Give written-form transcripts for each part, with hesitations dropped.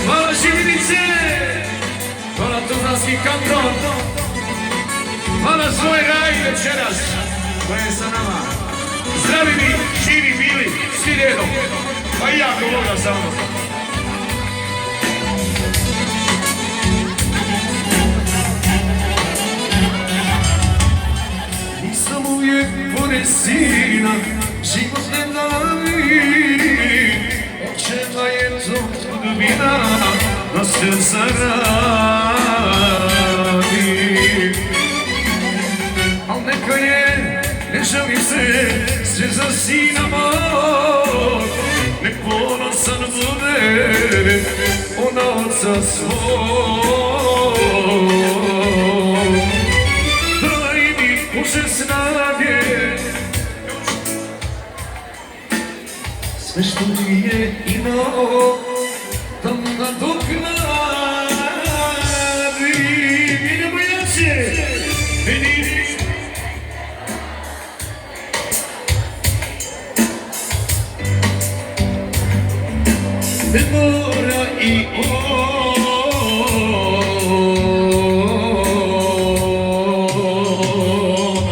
Hvala Živinice, hvala Tuzlanski kanton, hvala svoj raj večeras koja je sa nama. Zdravi mi, živi bili, svi redom, pa i jako voga sa mnom. Nisam uvijek pored sina, život ne davi, očeva je to dubina, na srca radi. Al neka je, ne žali se, sve za sina moj, nek ponosan bude, ona oca svoj. Daj mi Bože snage, sve što mi je imao, da mu nadoknadim. Idemo jače, vidi. Ne mora i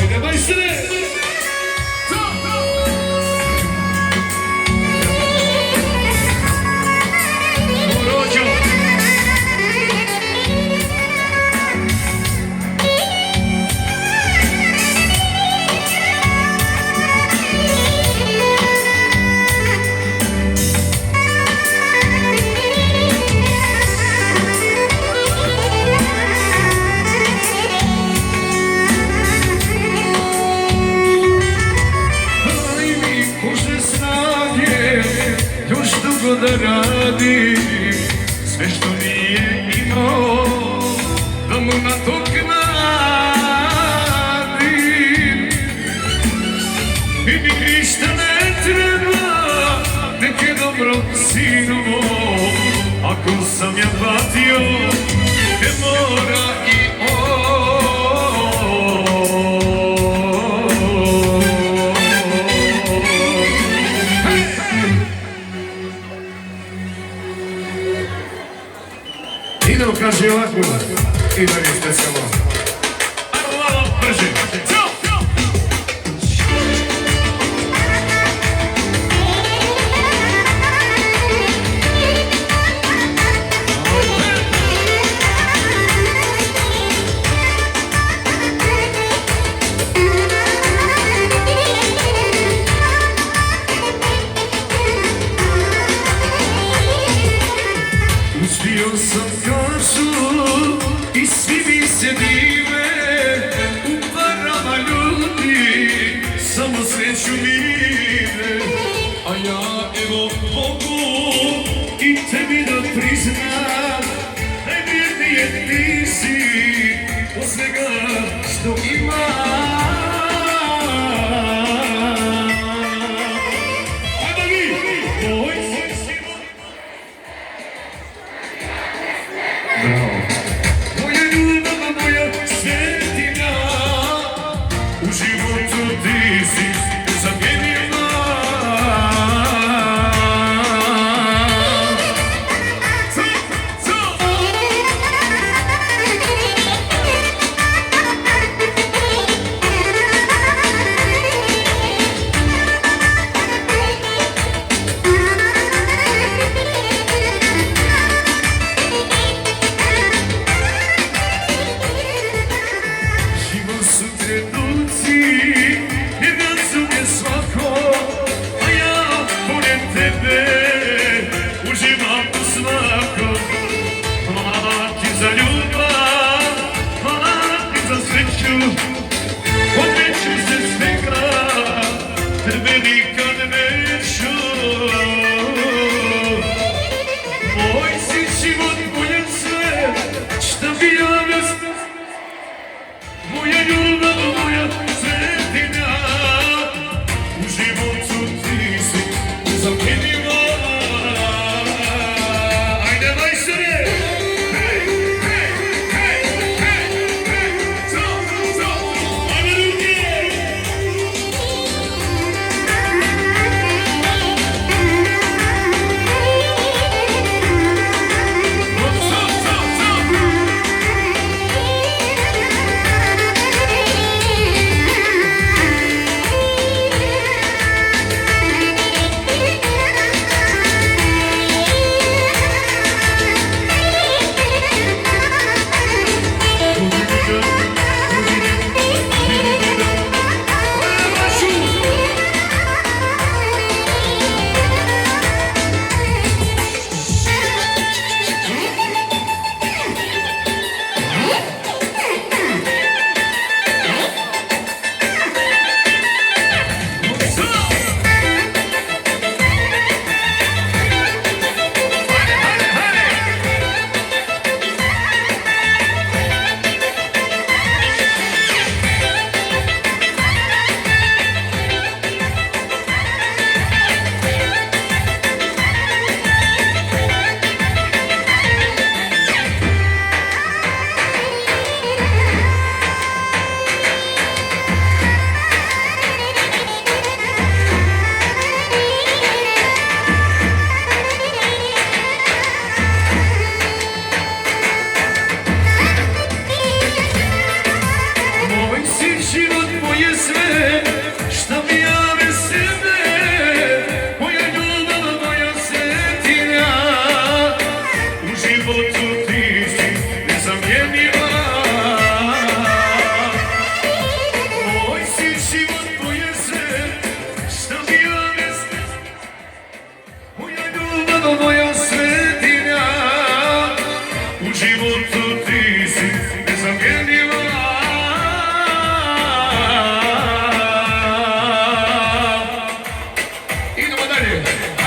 ajde majstore! Morođo! Da radim sve što nije imao, da mu nadoknadim. I ništa ne treba, nek je dobro sinovo, ako sam ja patio, ne mora i idemo, kaže ovako, i da niste samo. Ajmo malo brže. Uspio sam kažu i svi mi se dive, u parama ljudi samo sreću vide. A ja evo mogu i tebi da priznam, najvjernije ti si od svega što imam. Ajde vi, moj Simo. Moja ljubav, moja svetina, u životu ti si nezamjenjiva.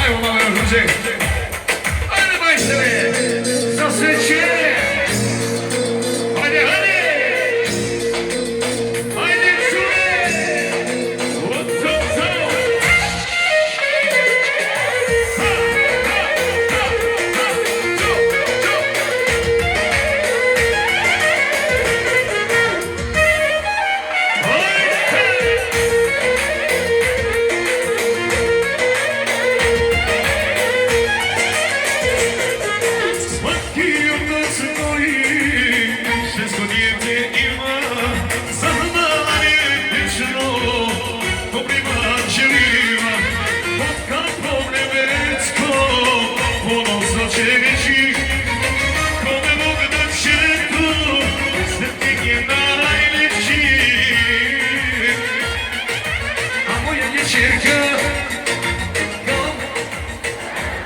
Ajmo malo još duže. Ajde majstore, za sreće. Ajde, ajde. Ajde čuje.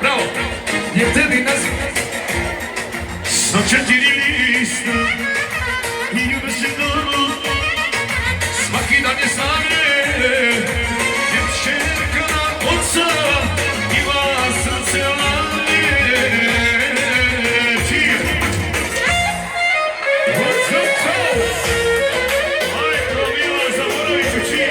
Bravo! Je tebi naziv sa 4 lista i ljubav dano svaki dan je slavlje djevčerka na oca ima srce lavlje Čije! Aj, promila, zaboravit ću čije!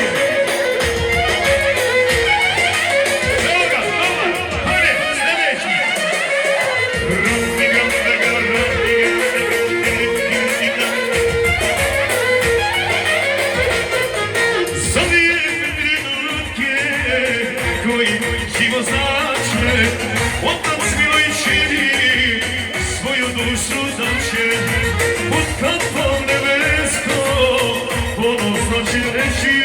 Živo znače, otac miloj čini, svoju dušu daće, pod kapom nebesko, ponosno će reći,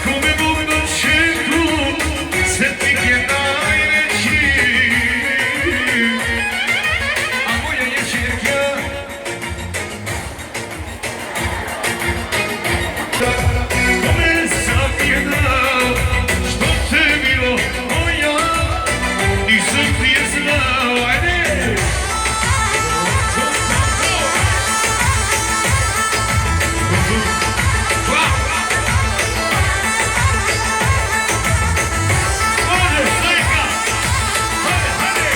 kome Bog na čeku, svetnik je najveći. A moja je čerka, kome sam je dao, što te bilo moja, nisam prije znao, ajde! Ode, Stojka! Ode, ode!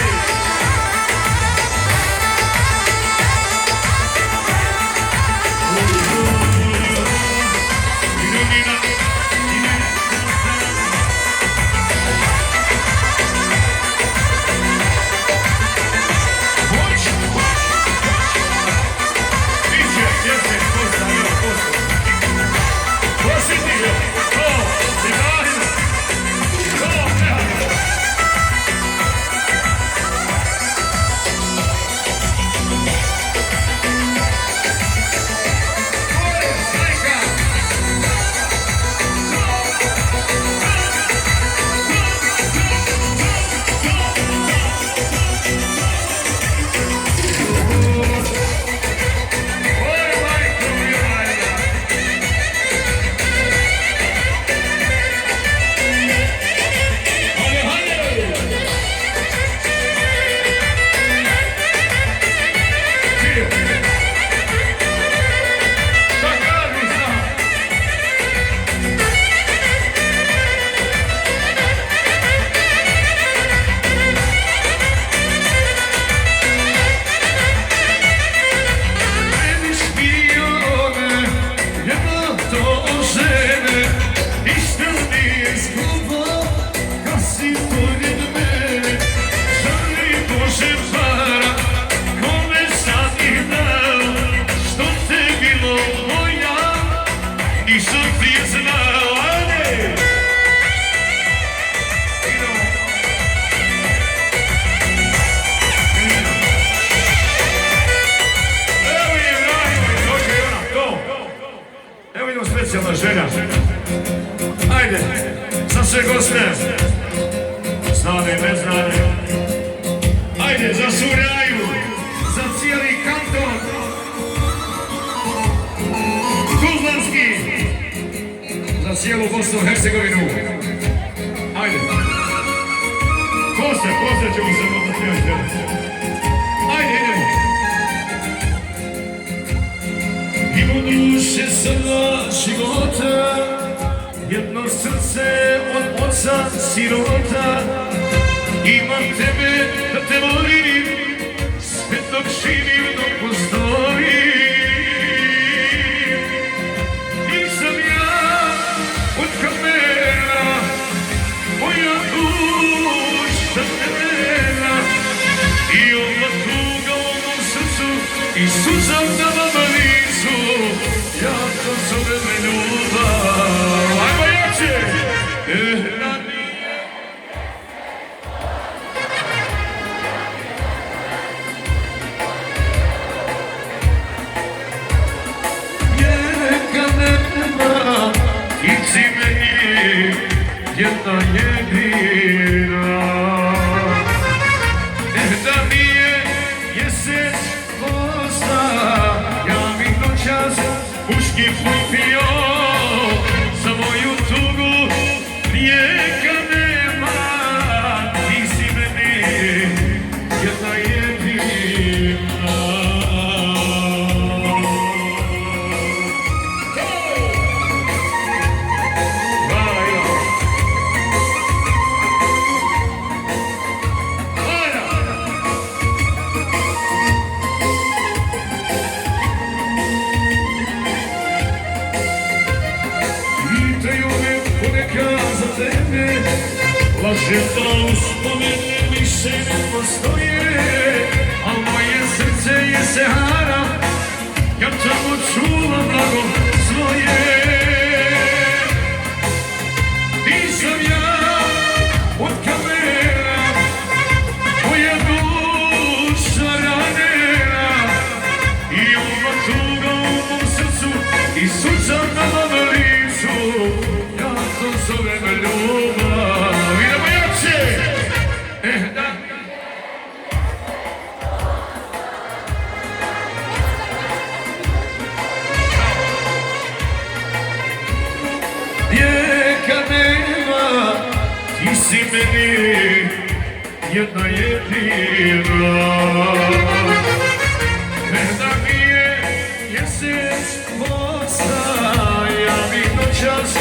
Specijalna želja. Ajde, za sve goste. Znane, neznane. Ajde, za Suraju, za cijeli kanton. Tuzlanski, za cijelu Bosnu i Hercegovinu. Ajde. Poslije ćemo se odnosljati. Ajde, idemo. Ima duše sada života, jedno srce od oca sirota. suzama na licu, jako zove me ljubav. Ajmo jače! Neka nema, ti si meni jedna jedina. Da nije jeseć posta, ja bih noćas puški popio za moju tugu, rijeka nema, ti si meni jedna jedina. Lažem da uspomene više ne postoje, al moje srce je Sahara, ja tamo čuvam blago svoje. Nisam ja od kamera, moja duša ranena, i ova tuga u mom srcu i suza na mom licu, ja to zovem ljubav. Rijeka nema, ti si meni jedna jedina. Da nije jeseć posta, ja bih noćas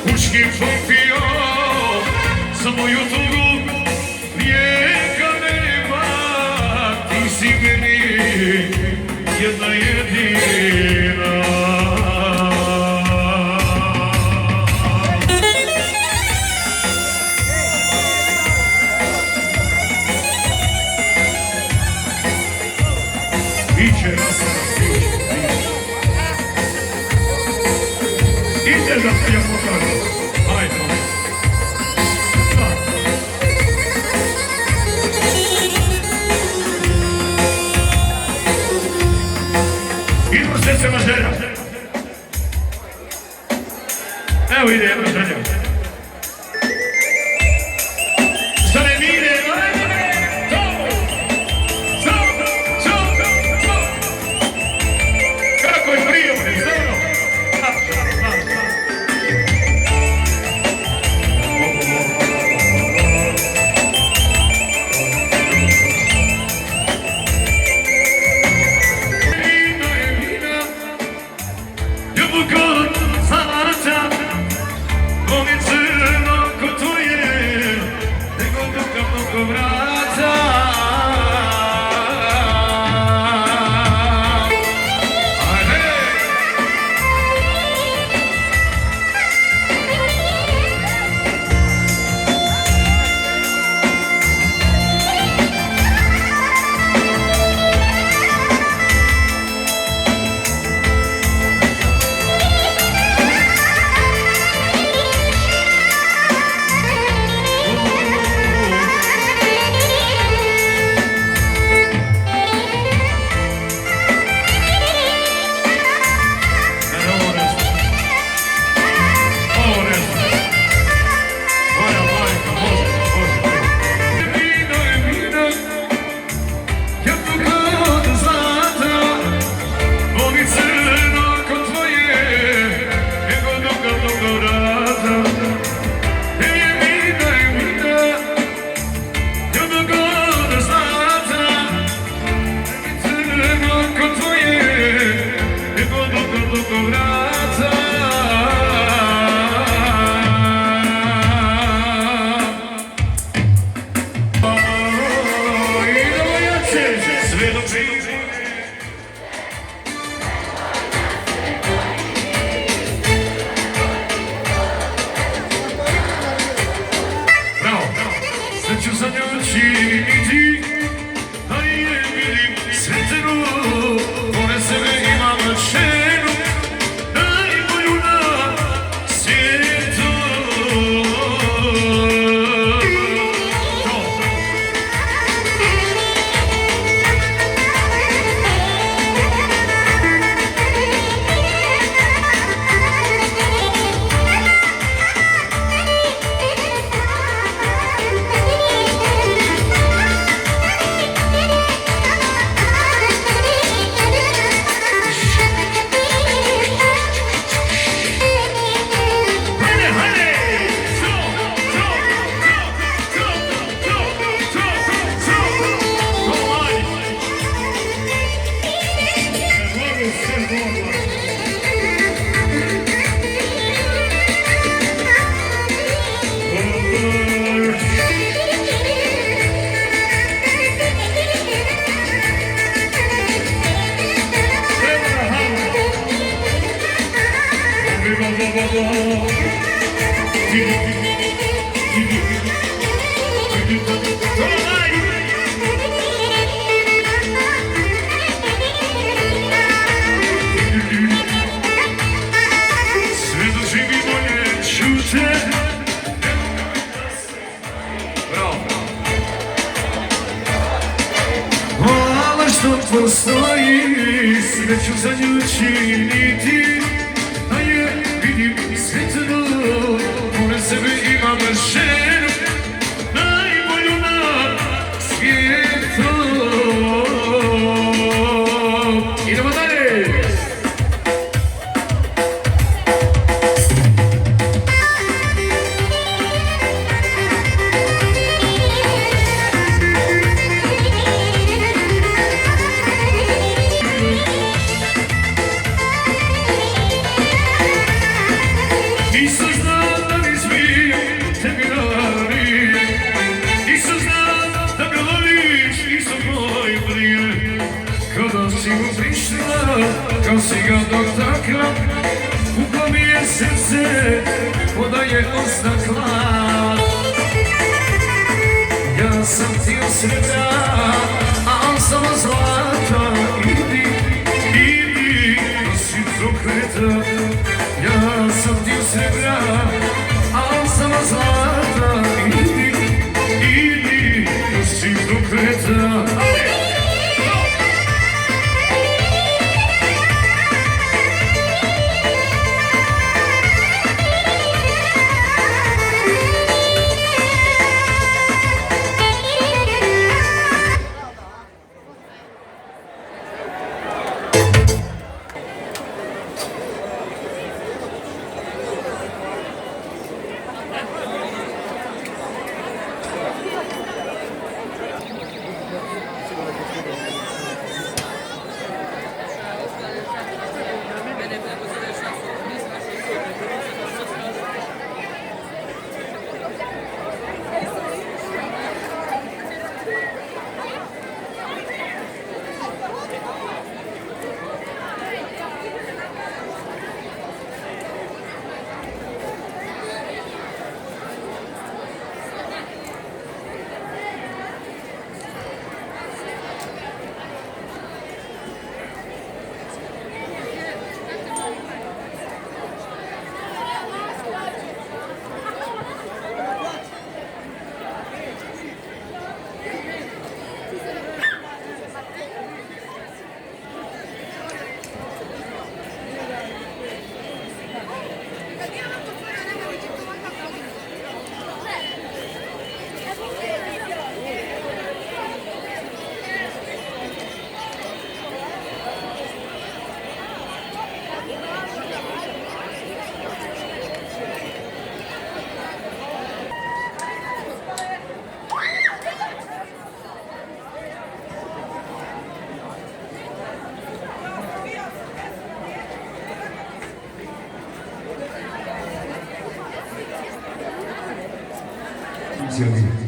puški popio za moju tugu. Rijeka nema, ti si meni jedna jedina. Ideš da ti ja pokažem. Ajde. Idemo srce maželja. Evo ide jedna želja. Šta ne vide? Kako je prijemno, znamo? Ću za njom činiti, da je vidim sretnu. što postoji, sve ću za nju činiti. A je vidim sretno, pored sebe imam ženu, najbolju na svijetu. Idemo dalje! Kao si ga dotakla, puklo mi je srce, ko da je ostakla. Ja sam ti u sreda, a on samo zlata. Idi, idi, da si prokleta. Ja sam ti u sreda, a on samo zlata. Idi, idi, da si prokleta.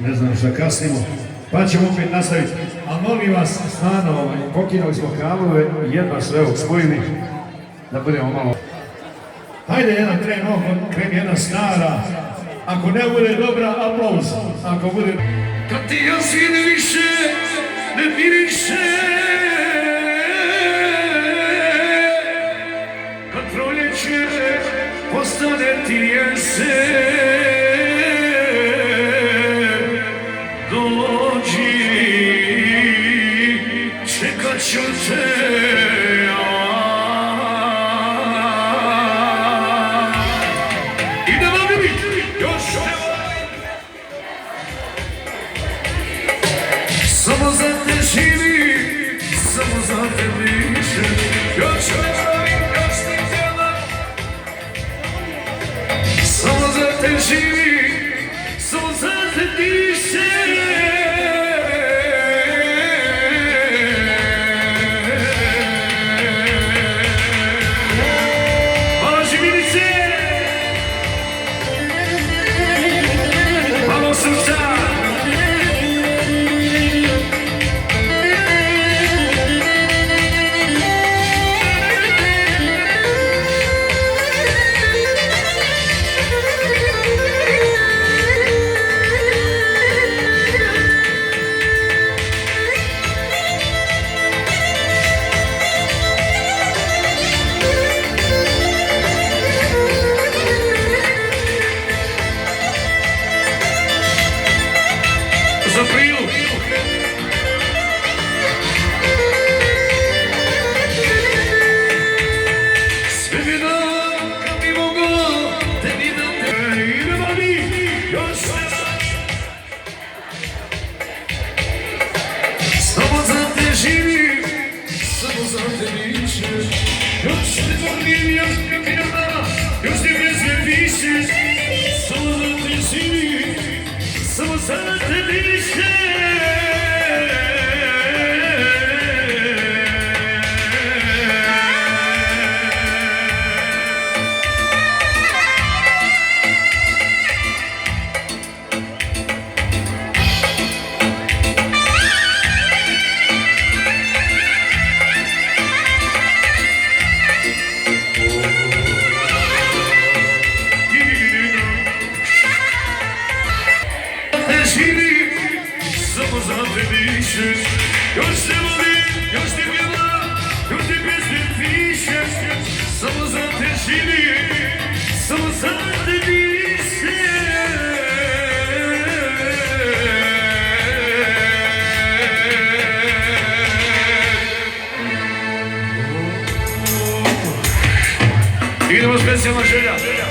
Ne znam šta kasnimo, pa ćemo opet nastaviti. A molim vas, stvarno, pokinuli smo kablove, jedva sve ovog spojili, da budemo malo. Hajde jedan kreni jedna stara, ako ne bude dobra, aplauz, ako bude... Kad ti ja svijet više ne miriše, kad proljeće postane ti jesen, čekat ću te. Idemo vidjeti, još samo za te živi, samo za te više. Još ti htjela, samo za te živi, samo za te više. Još te volim, još te pjeva, još te pjesme pišeš, samo za te živim, samo za te dišem. Samo za te dišeš, još te volim, još te pjevam, još te pjesme pišeš, samo za te živim, samo za te dišem. Idemo specijalna želja.